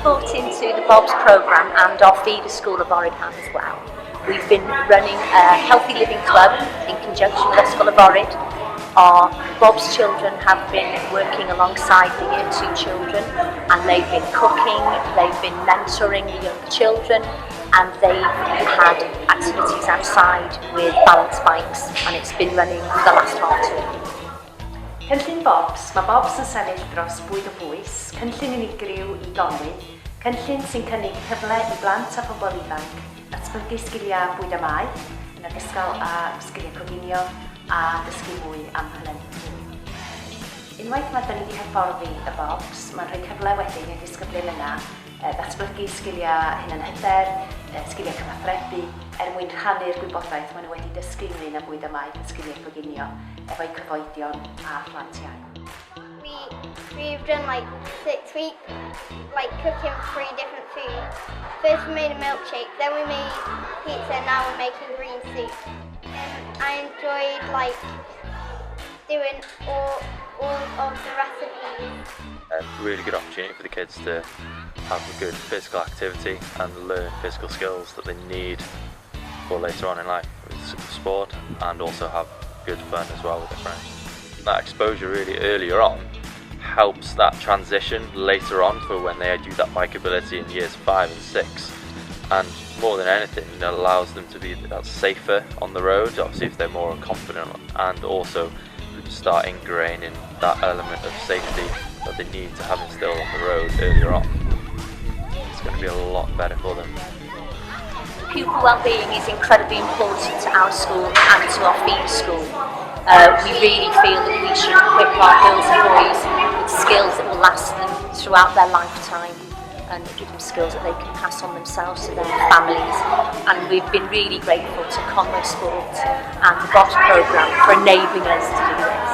bought into the Bob's programme, and our feed Ysgol Y Foryd has as well. We've been running a healthy living club in conjunction with Ysgol Y Foryd. Our Bob's children have been working alongside the Year 2 children, and they've been cooking, they've been mentoring the younger children, and they've had activities outside with balance bikes, and it's been running for the last half term. Cynllun Bobs, mae Bobs yn sefyll dros bwyd o bwys, cynllun unigryw i gonu, cynllun sy'n cynnig cyfle i blant a phobl ifanc, datblygu sgiliau bwyd a mae, yn ogystal â sgiliau coginio a dysgu mwy am hynny. Unwaith mae dyn ni wedi hyfforddi y Bobs, mae'n rhoi cyfle wedyn i'r disgyblion yna datblygu sgiliau hunan hyder, sgiliau cyfathrebu, mwyn rhannu'r gwybodaeth maen nhw wedi dysgu ynglyn â bwyd a mae yn sgiliau coginio, efo'u cyfoedion a phlant iau. We've done like 6 weeks, like cooking 3 different foods. First we made a milkshake, then we made pizza, and now we're making green soup. I enjoyed like doing all of the recipes. A really good opportunity for the kids to have a good physical activity and learn physical skills that they need for later on in life with sport, and also have good fun as well with their friends. That exposure really earlier on helps that transition later on for when they do that bike ability in years 5 and 6, and more than anything it allows them to be safer on the road, obviously if they're more confident, and also start ingraining that element of safety that they need to have instilled on the road earlier on. It's going to be a lot better for them. Pupil well-being is incredibly important to our school and to our feeder school. We really feel that we should equip our girls and boys with skills that will last them throughout their lifetime, and give them skills that they can pass on themselves to their families. And we've been really grateful to Conway Sport and the Bob's programme for enabling us to do this.